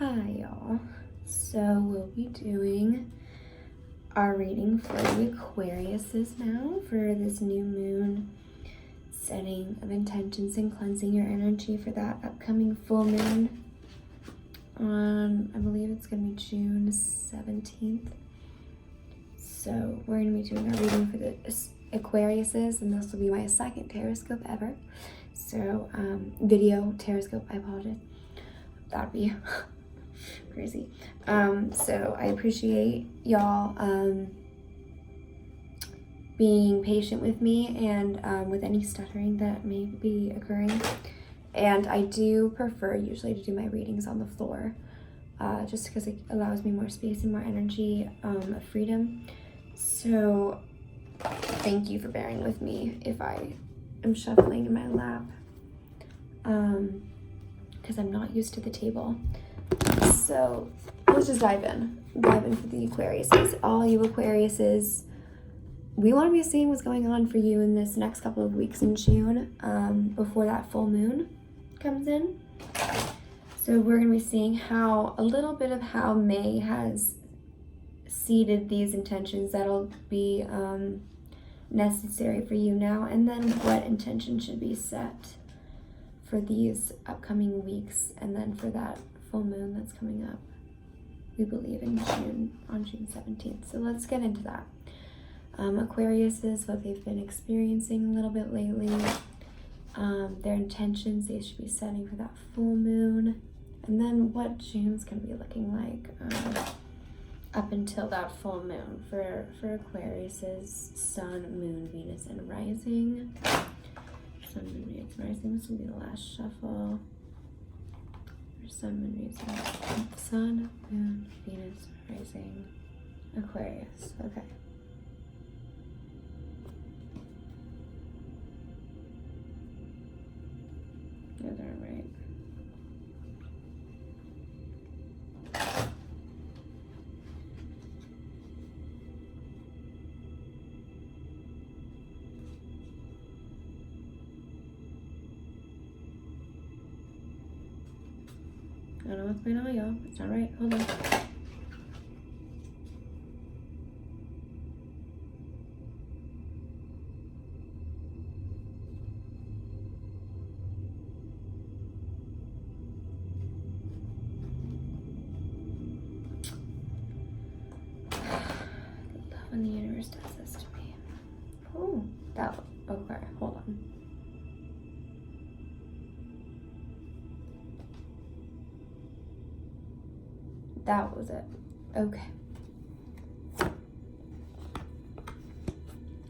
Hi y'all. So we'll be doing our reading for the Aquariuses now for this new moon, setting of intentions and cleansing your energy for that upcoming full moon on, I believe it's going to be June 17th. So we're going to be doing our reading for the Aquariuses, and this will be my second Taroscope ever. So video Taroscope, I apologize. That'd be crazy. So I appreciate y'all being patient with me and with any stuttering that may be occurring. And I do prefer usually to do my readings on the floor, just because it allows me more space and more energy of freedom. So thank you for bearing with me if I am shuffling in my lap, because I'm not used to the table. So let's just dive in for the Aquariuses. All you Aquariuses, we want to be seeing what's going on for you in this next couple of weeks in June, before that full moon comes in. So we're going to be seeing how a little bit of how May has seeded these intentions that'll be necessary for you now, and then what intention should be set for these upcoming weeks, and then for that full moon that's coming up, we believe in June, on June 17th. So let's get into that. Aquarius is what they've been experiencing a little bit lately, their intentions they should be setting for that full moon, and then what June's going to be looking like up until that full moon for Aquarius's Sun, Moon, Venus, and Rising. Sun, Moon, Venus, Rising. This will be the last shuffle. Sun, Moon, Venus, Sun, Moon, Venus, Rising, Aquarius. Okay. Those aren't right. I don't know what's going on, y'all. It's not right. Hold on. I love when the universe does this to me. Oh, that one. Okay, hold on. That was it. Okay.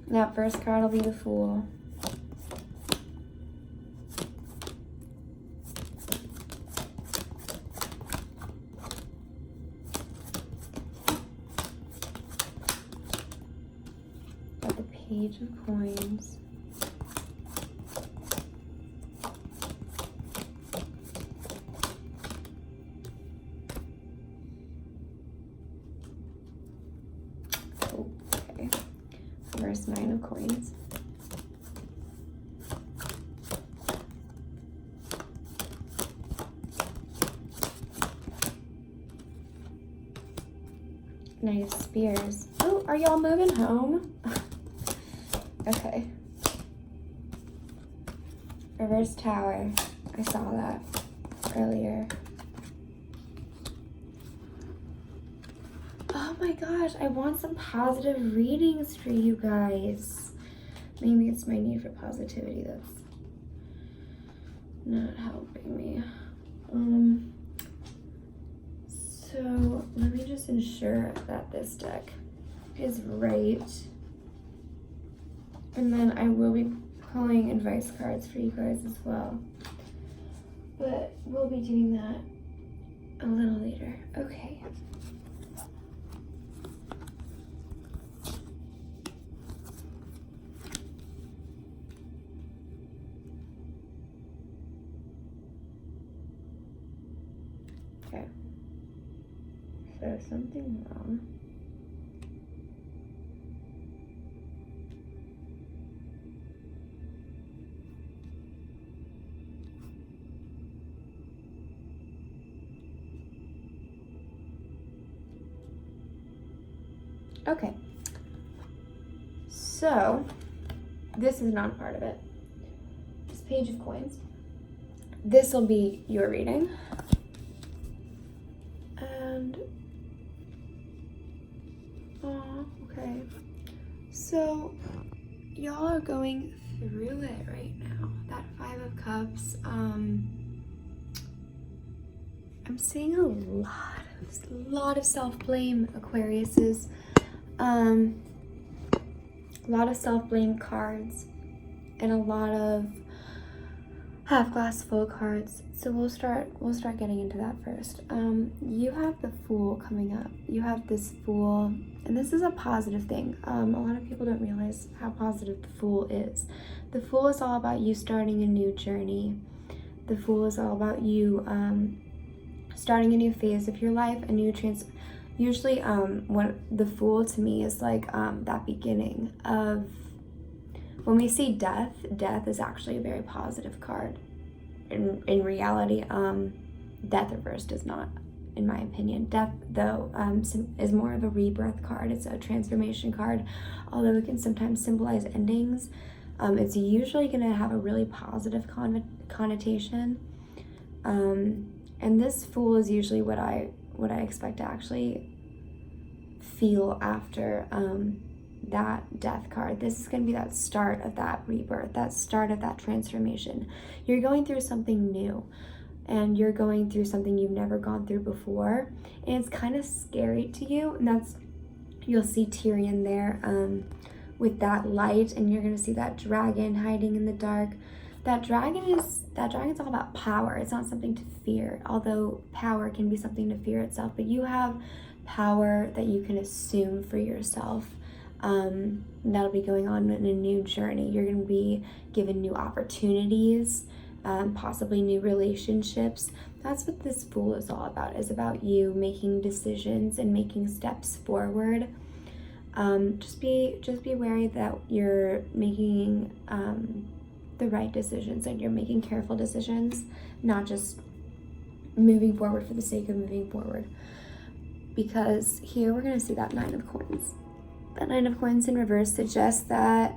That first card will be the Fool. Got the Page of Coins. Okay. Reverse Nine of Coins. Knight of Spears. Oh, are y'all moving home? Okay. Reverse Tower. I saw that earlier. Oh my gosh, I want some positive readings for you guys. Maybe it's my need for positivity that's not helping me. So let me just ensure that this deck is right. And then I will be pulling advice cards for you guys as well. But we'll be doing that a little later. Okay. Okay. So something wrong. Okay. So, this is not part of it. This Page of Coins. This will be your reading. And, okay. So, y'all are going through it right now. That Five of Cups, I'm seeing a lot of self-blame, Aquariuses. A lot of self-blame cards and a lot of half glass full cards. So we'll start getting into that first. You have the Fool coming up. You have this Fool, and this is a positive thing. A lot of people don't realize how positive the Fool is. The Fool is all about you starting a new journey. The Fool is all about you starting a new phase of your life, a new usually what the Fool to me is like that beginning of, when we see death is actually a very positive card. In reality, death reversed does not, in my opinion. Death, though, is more of a rebirth card. It's a transformation card. Although it can sometimes symbolize endings, it's usually going to have a really positive connotation. And this Fool is usually what I expect to actually feel after that death card. This is going to be that start of that rebirth, that start of that transformation. You're going through something new, and you're going through something you've never gone through before, and it's kind of scary to you. And that's, you'll see Tyrion there with that light, and you're going to see that dragon hiding in the dark. That dragon's all about power. It's not something to fear, although power can be something to fear itself. But you have power that you can assume for yourself. That'll be going on in a new journey. You're going to be given new opportunities, possibly new relationships. That's what this Fool is all about. Is about you making decisions and making steps forward. Just be wary that you're making the right decisions, and you're making careful decisions, not just moving forward for the sake of moving forward. Because here we're going to see that Nine of Coins. That Nine of Coins in reverse suggests that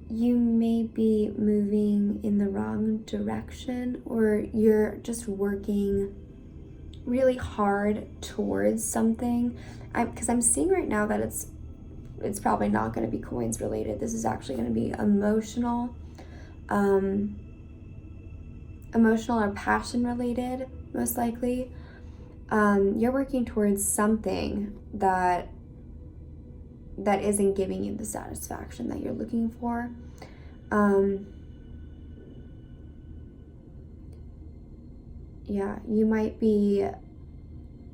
you may be moving in the wrong direction, or you're just working really hard towards something. Because I'm seeing right now that it's probably not going to be coins related. This is actually going to be emotional or passion related, most likely. You're working towards something that isn't giving you the satisfaction that you're looking for. Yeah, you might be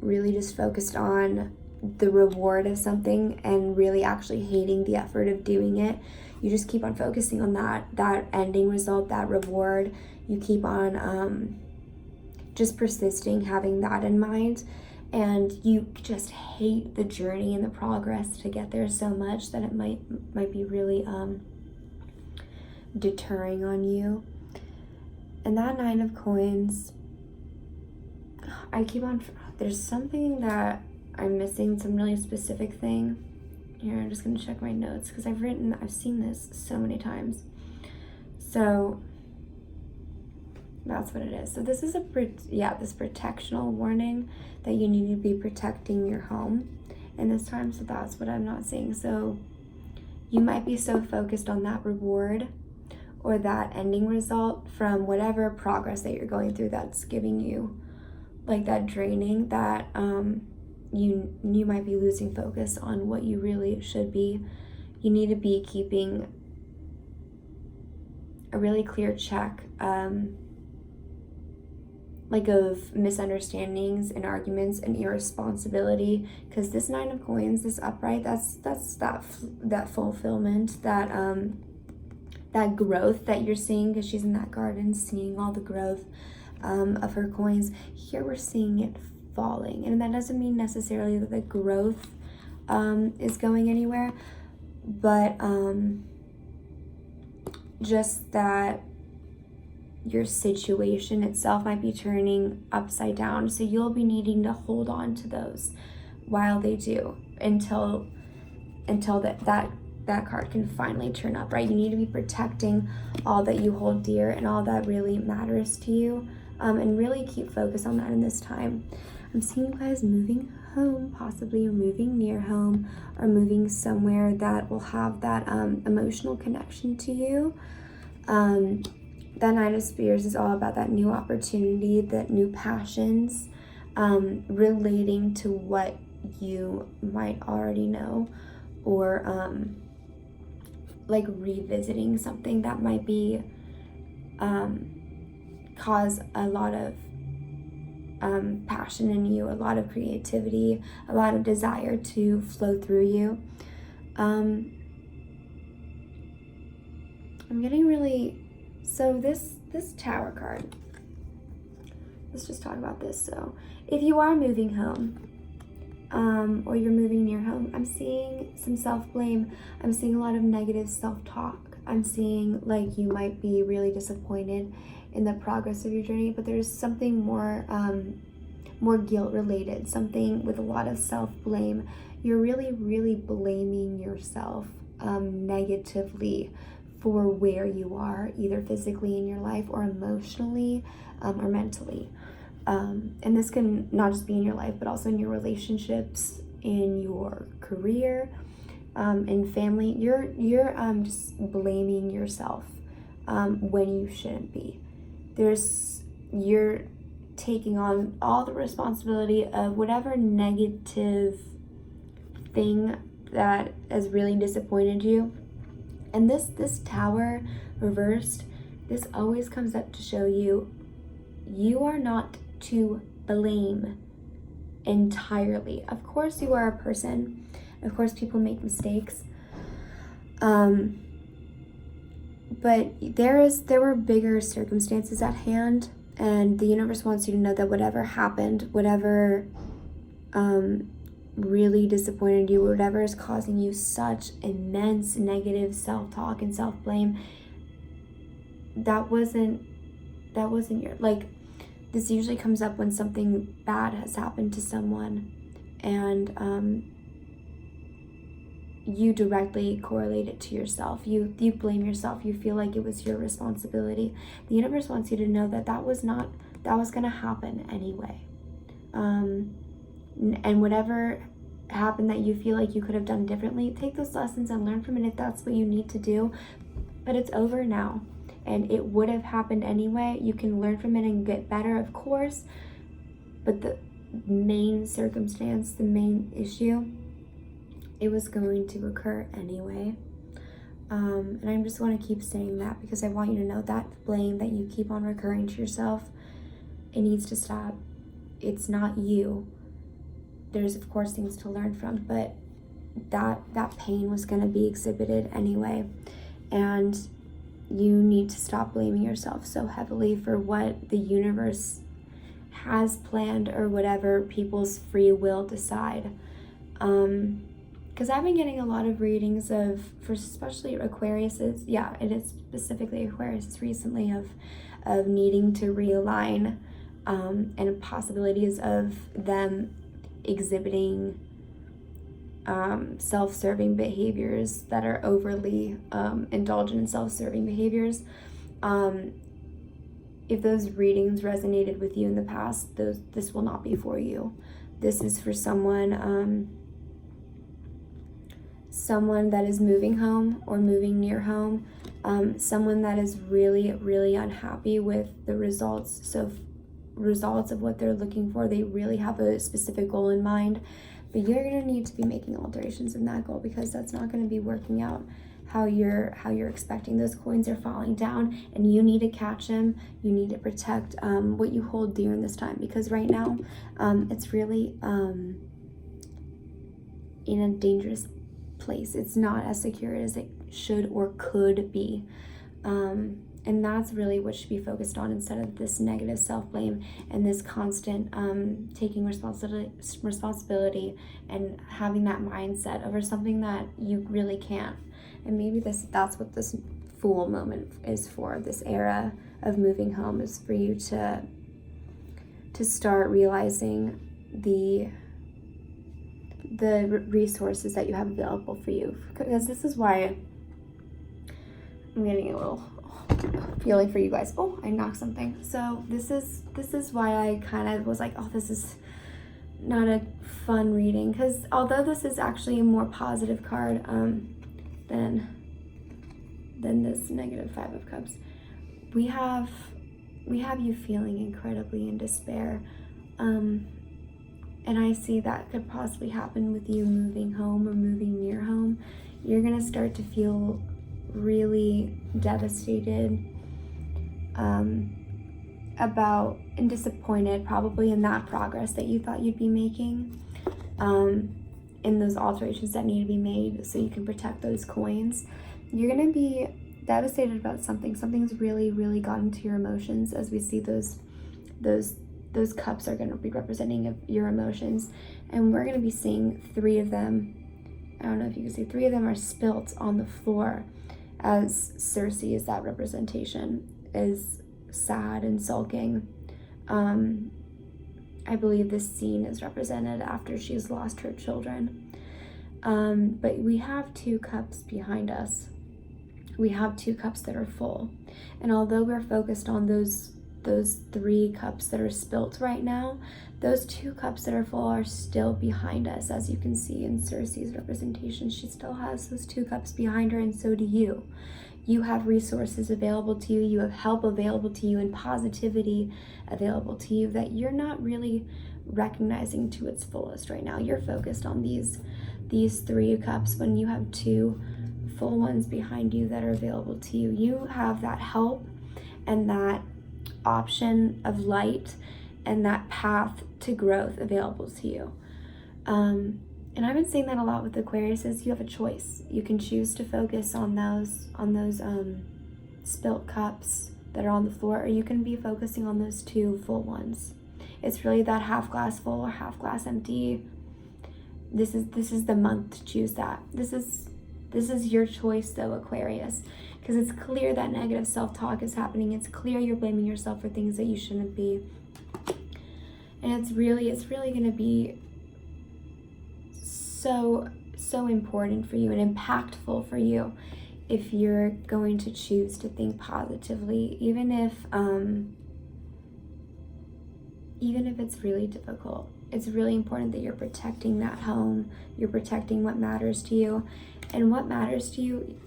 really just focused on the reward of something and really actually hating the effort of doing it. You just keep on focusing on that ending result, that reward. You keep on just persisting, having that in mind, and you just hate the journey and the progress to get there so much that it might be really deterring on you. And that Nine of Coins, there's something that I'm missing, some really specific thing. Here, I'm just going to check my notes because I've seen this so many times. So that's what it is. So this is this protectional warning that you need to be protecting your home in this time. So that's what I'm not seeing. So you might be so focused on that reward or that ending result from whatever progress that you're going through that's giving you like that draining, that you might be losing focus on what you really should be. You need to be keeping a really clear check of misunderstandings and arguments and irresponsibility, because this Nine of Coins, this upright, that's that fulfillment, that growth that you're seeing, because she's in that garden seeing all the growth of her coins. Here we're seeing it falling, and that doesn't mean necessarily that the growth is going anywhere, but just that your situation itself might be turning upside down, so you'll be needing to hold on to those while they do, until that card can finally turn up, right? You need to be protecting all that you hold dear and all that really matters to you, and really keep focus on that in this time. I'm seeing you guys moving home, possibly, or moving near home, or moving somewhere that will have that emotional connection to you. That Knight of Spears is all about that new opportunity, that new passions, relating to what you might already know, or like revisiting something that might be cause a lot of passion in you, a lot of creativity, a lot of desire to flow through you. I'm getting really, so this Tower card, let's just talk about this. So if you are moving home, or you're moving near home, I'm seeing some self-blame. I'm seeing a lot of negative self-talk. I'm seeing like you might be really disappointed in the progress of your journey, but there's something more guilt related, something with a lot of self-blame. You're really blaming yourself negatively for where you are, either physically in your life or emotionally, or mentally. And this can not just be in your life, but also in your relationships, in your career, in family. You're just blaming yourself when you shouldn't be. You're taking on all the responsibility of whatever negative thing that has really disappointed you. And this Tower reversed, this always comes up to show you are not to blame entirely. Of course you are a person. Of course people make mistakes. But there were bigger circumstances at hand, and the universe wants you to know that whatever happened, whatever really disappointed you, whatever is causing you such immense negative self-talk and self-blame, that wasn't your, like, this usually comes up when something bad has happened to someone, and you directly correlate it to yourself. You blame yourself. You feel like it was your responsibility. The universe wants you to know that was going to happen anyway. And whatever happened that you feel like you could have done differently, take those lessons and learn from it if that's what you need to do. But it's over now, and it would have happened anyway. You can learn from it and get better, of course, but the main circumstance, the main issue, it was going to occur anyway. And I just want to keep saying that because I want you to know that blame that you keep on recurring to yourself, it needs to stop. It's not you. There's of course things to learn from, but that pain was going to be exhibited anyway, and you need to stop blaming yourself so heavily for what the universe has planned or whatever people's free will decide. Because I've been getting a lot of readings for especially Aquariuses, yeah, it is specifically Aquarius recently, of needing to realign, and possibilities of them exhibiting self-serving behaviors that are overly indulgent in self-serving behaviors. If those readings resonated with you in the past, this will not be for you. This is for someone that is moving home or moving near home, someone that is really unhappy with the results. So results of what they're looking for, they really have a specific goal in mind, but you're going to need to be making alterations in that goal, because that's not going to be working out how you're expecting. Those coins are falling down, and you need to catch them. You need to protect what you hold dear in this time, because right now it's really in a dangerous place. It's not as secure as it should or could be, and that's really what should be focused on, instead of this negative self-blame and this constant taking responsibility and having that mindset over something that you really can't. And maybe that's what this Fool moment is for. This era of moving home is for you to start realizing the resources that you have available for you, because this is why I'm getting a little feeling for you guys. Oh, I knocked something. So this is why I kind of was like, oh, this is not a fun reading, because although this is actually a more positive card than this negative Five of Cups, we have you feeling incredibly in despair, and I see that could possibly happen with you moving home or moving near home. You're gonna start to feel really devastated about and disappointed probably in that progress that you thought you'd be making, in those alterations that need to be made so you can protect those coins. You're gonna be devastated about something's really gotten to your emotions, as we see those cups are going to be representing of your emotions, and we're going to be seeing 3 of them. I don't know if you can see 3 of them are spilt on the floor, as Circe is that representation, is sad and sulking. I believe this scene is represented after she's lost her children. But we have 2 cups behind us. We have 2 cups that are full. And although we're focused on those 3 cups that are spilt right now, those 2 cups that are full are still behind us. As you can see in Circe's representation, she still has those 2 cups behind her, and so do you. You have resources available to you, you have help available to you, and positivity available to you that you're not really recognizing to its fullest right now. You're focused on these 3 cups when you have 2 full ones behind you that are available to you. You have that help and that option of light and that path to growth available to you. And I've been saying that a lot with Aquarius, is you have a choice. You can choose to focus on those spilt cups that are on the floor, or you can be focusing on those 2 full ones. It's really that half glass full or half glass empty. This is the month to choose that. This is your choice though, Aquarius, because it's clear that negative self-talk is happening. It's clear you're blaming yourself for things that you shouldn't be. And it's really going to be so important for you and impactful for you if you're going to choose to think positively, even if it's really difficult. It's really important that you're protecting that home, you're protecting what matters to you. And what matters to you,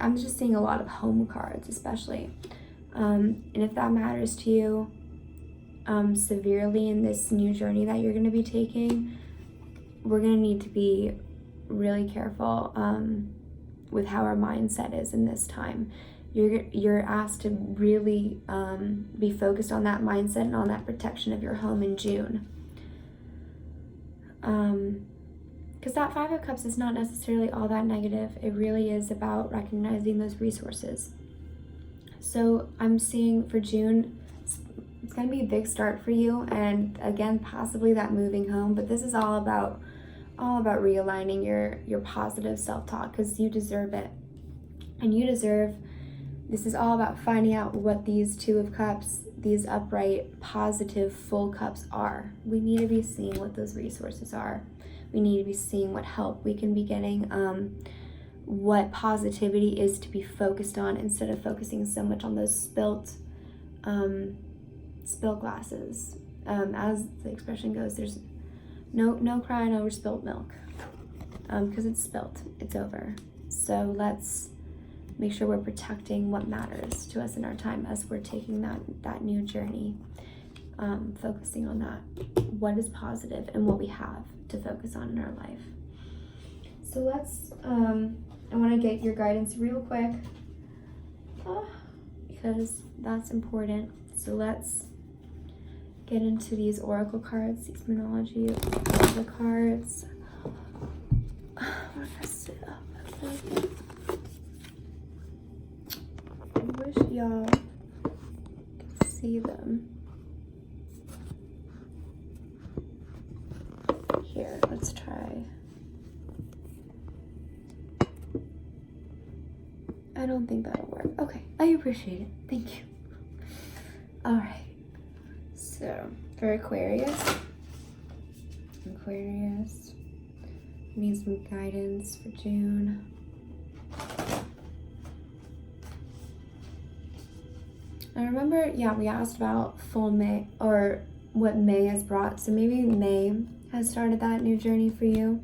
I'm just seeing a lot of home cards especially. And if that matters to you severely in this new journey that you're going to be taking, we're going to need to be really careful with how our mindset is in this time. You're asked to really be focused on that mindset and on that protection of your home in June. Because that Five of Cups is not necessarily all that negative. It really is about recognizing those resources. So I'm seeing for June, it's going to be a big start for you, and again, possibly that moving home, but this is all about realigning your positive self-talk, because you deserve it. And this is all about finding out what these 2 of Cups, these upright, positive, full cups are. We need to be seeing what those resources are. We need to be seeing what help we can be getting, what positivity is to be focused on, instead of focusing so much on those spilt glasses. As the expression goes, there's no crying over spilt milk, because it's spilt, it's over. So let's make sure we're protecting what matters to us in our time as we're taking that new journey, focusing on that, what is positive and what we have to focus on in our life. So let's, I want to get your guidance real quick, because that's important. So let's get into these oracle cards, these Moonology oracle cards. What if I sit up? I wish y'all could see them. Here, let's try. I don't think that'll work. Okay, I appreciate it. Thank you. All right. So for Aquarius, Need some guidance for June. I remember, yeah, we asked about full May, or what May has brought. So maybe May has started that new journey for you.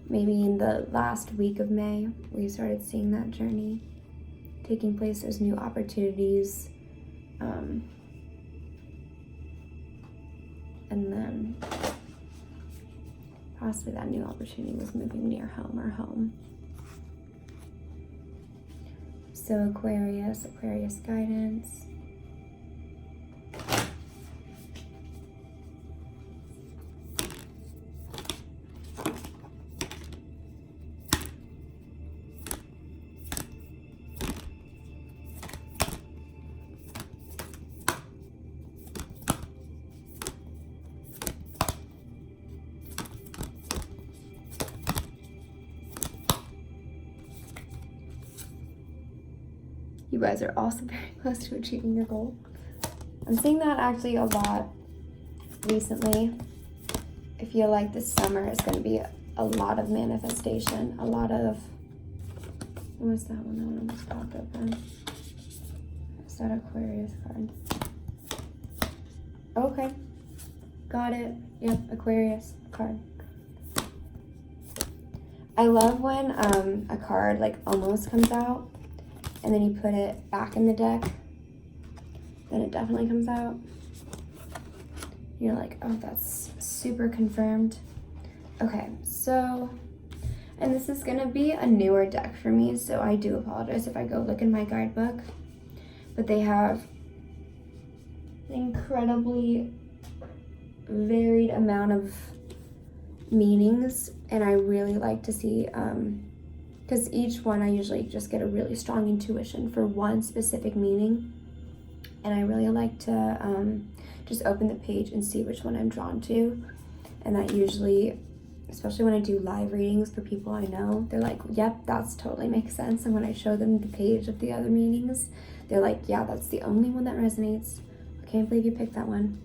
Maybe in the last week of May, we started seeing that journey taking place. There's new opportunities. And then possibly that new opportunity was moving near home or home. So Aquarius guidance. You guys are also very close to achieving your goal. I'm seeing that actually a lot recently. I feel like this summer is going to be a lot of manifestation, a lot of, what was that one? That one almost popped open. Is that Aquarius card? Okay, got it. Yep, Aquarius card. I love when a card like almost comes out and then you put it back in the deck, then it definitely comes out. You're like, oh, that's super confirmed. Okay, so, and this is gonna be a newer deck for me, so I do apologize if I go look in my guidebook, but they have incredibly varied amount of meanings, and I really like to see, because each one I usually just get a really strong intuition for one specific meaning, and I really like to just open the page and see which one I'm drawn to. And that usually, especially when I do live readings for people I know, they're like, yep, that's totally makes sense. And when I show them the page of the other meanings, they're like, yeah, that's the only one that resonates. I can't believe you picked that one.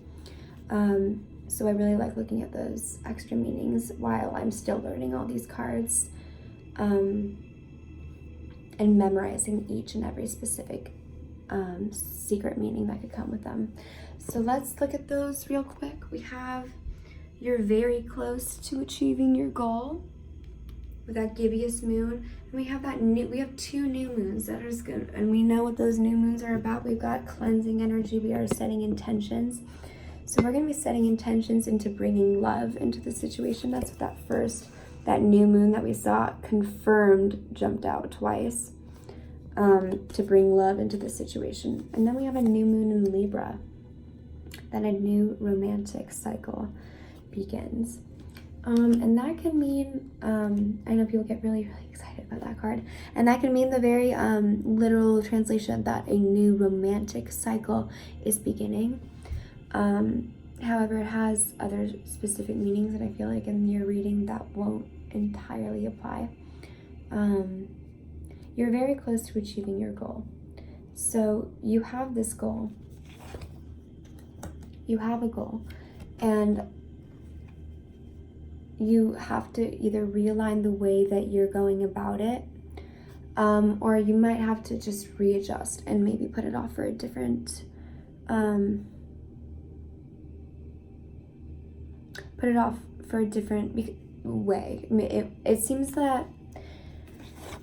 So I really like looking at those extra meanings while I'm still learning all these cards, and memorizing each and every specific secret meaning that could come with them. So let's look at those real quick. We have, you're very close to achieving your goal with that gibbous moon. And we have we have 2 new moons that are good, and we know what those new moons are about. We've got cleansing energy. We are setting intentions. So we're going to be setting intentions into bringing love into the situation. That's what that new moon that we saw confirmed jumped out twice, to bring love into the situation. And then we have a new moon in Libra, then a new romantic cycle begins. And that can mean, I know people get really, really excited about that card, and that can mean the very literal translation that a new romantic cycle is beginning. However, it has other specific meanings that I feel like in your reading that won't entirely apply. You're very close to achieving your goal. So you have this goal. You have a goal, and you have to either realign the way that you're going about it, or you might have to just readjust and maybe put it off for a different, way. It seems that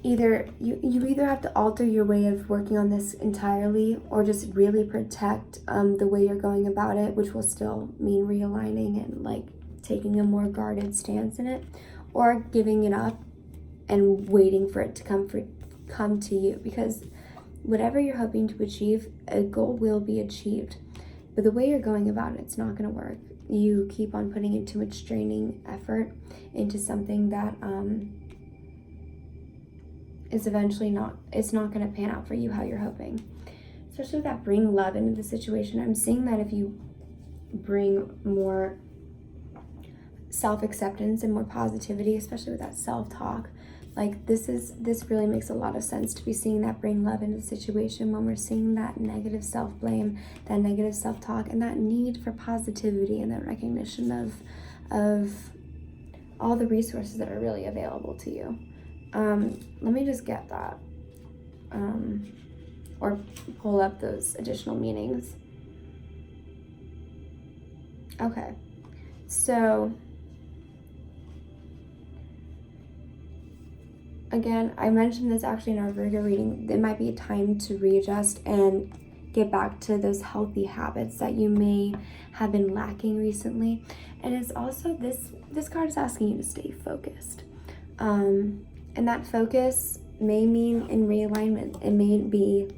either you either have to alter your way of working on this entirely, or just really protect the way you're going about it, which will still mean realigning and like taking a more guarded stance in it, or giving it up and waiting for it to come to you, because whatever you're hoping to achieve, a goal will be achieved, but the way you're going about it, it's not going to work. You keep on putting in too much draining effort into something that is eventually not going to pan out for you how you're hoping. Especially with that bring love into the situation. I'm seeing that if you bring more self-acceptance and more positivity, especially with that self-talk, like this really makes a lot of sense to be seeing that bring love into the situation when we're seeing that negative self-blame, that negative self-talk, and that need for positivity and that recognition of all the resources that are really available to you. Let me just get that. Or pull up those additional meanings. Okay, so again, I mentioned this actually in our Virgo reading. It might be a time to readjust and get back to those healthy habits that you may have been lacking recently. And it's also this card is asking you to stay focused. And that focus may mean in realignment. It may be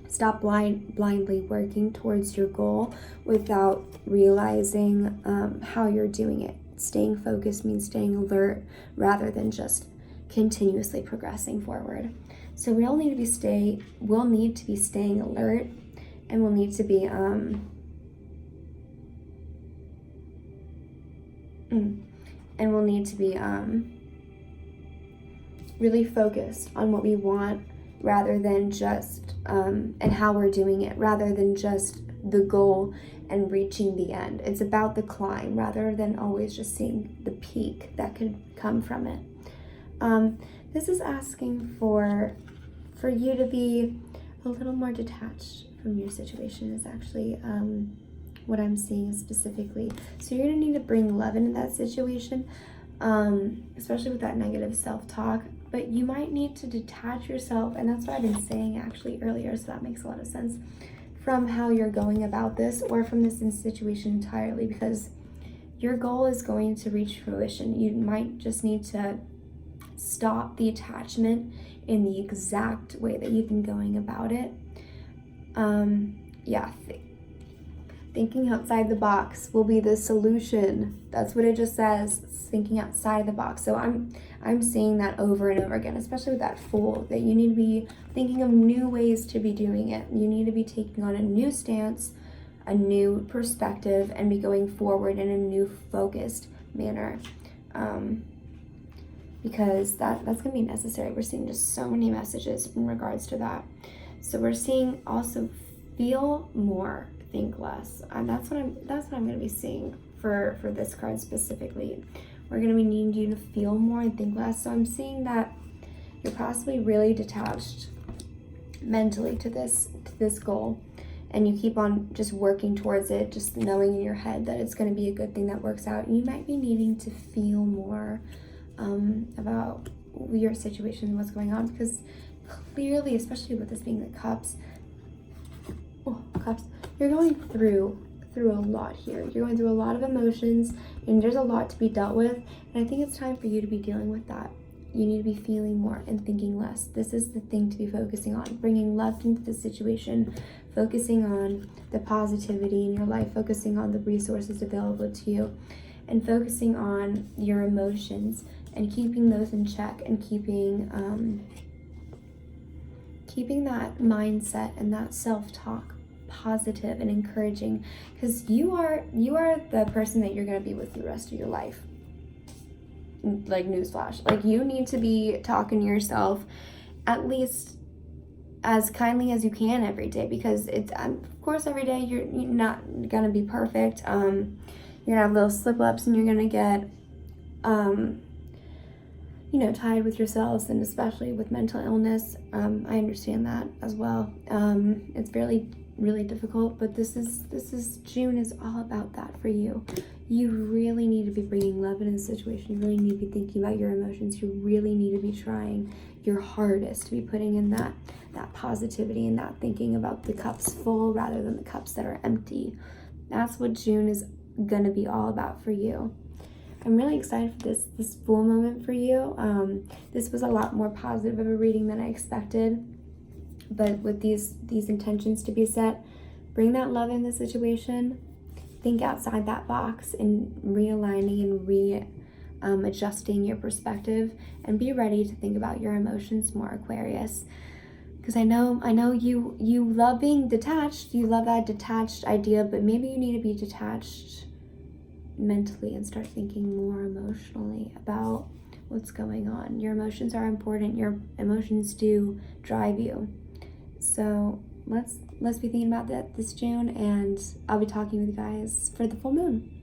stop blindly working towards your goal without realizing how you're doing it. Staying focused means staying alert rather than just continuously progressing forward. So we'll need to be staying alert, and we'll need to be really focused on what we want, rather than just and how we're doing it, rather than just the goal and reaching the end. It's about the climb rather than always just seeing the peak that could come from it. This is asking for you to be a little more detached from your situation is actually what I'm seeing specifically. So you're gonna need to bring love into that situation, especially with that negative self-talk, but you might need to detach yourself, and that's what I've been saying actually earlier, so that makes a lot of sense, from how you're going about this or from this situation entirely, because your goal is going to reach fruition. You might just need to stop the attachment in the exact way that you've been going about it. Thinking outside the box will be the solution. That's what it just says, thinking outside the box. So I'm seeing that over and over again, especially with that Fool, that you need to be thinking of new ways to be doing it. You need to be taking on a new stance, a new perspective, and be going forward in a new focused manner. Because that's going to be necessary. We're seeing just so many messages in regards to that. So we're seeing also feel more, think less. And that's what I'm going to be seeing for this card specifically. We're going to be needing you to feel more and think less. So I'm seeing that you're possibly really detached mentally to this goal, and you keep on just working towards it, just knowing in your head that it's going to be a good thing that works out. And you might be needing to feel more about your situation and what's going on, because clearly, especially with this being the cups, you're going through a lot here. You're going through a lot of emotions, and there's a lot to be dealt with, and I think it's time for you to be dealing with that. You need to be feeling more and thinking less. This is the thing to be focusing on, bringing love into the situation, focusing on the positivity in your life, focusing on the resources available to you, and focusing on your emotions and keeping those in check, and keeping that mindset and that self-talk positive and encouraging, because you are the person that you're going to be with the rest of your life. Like, newsflash, like, you need to be talking to yourself at least as kindly as you can every day, because it's of course every day you're not gonna be perfect. You're gonna have little slip-ups, and you're gonna get tired with yourselves, and especially with mental illness. I understand that as well. It's really difficult, but this is June is all about that for you. You really need to be bringing love into the situation. You really need to be thinking about your emotions. You really need to be trying your hardest to be putting in that positivity and that thinking about the cups full rather than the cups that are empty. That's what June is gonna be all about for you. I'm really excited for this Fool moment for you. This was a lot more positive of a reading than I expected, but with these intentions to be set, bring that love in the situation, think outside that box, and realigning and adjusting your perspective, and be ready to think about your emotions more, Aquarius. Because I know you love being detached, you love that detached idea, but maybe you need to be detached mentally and start thinking more emotionally about what's going on. Your emotions are important. Your emotions do drive you. So let's be thinking about that this June, and I'll be talking with you guys for the full moon.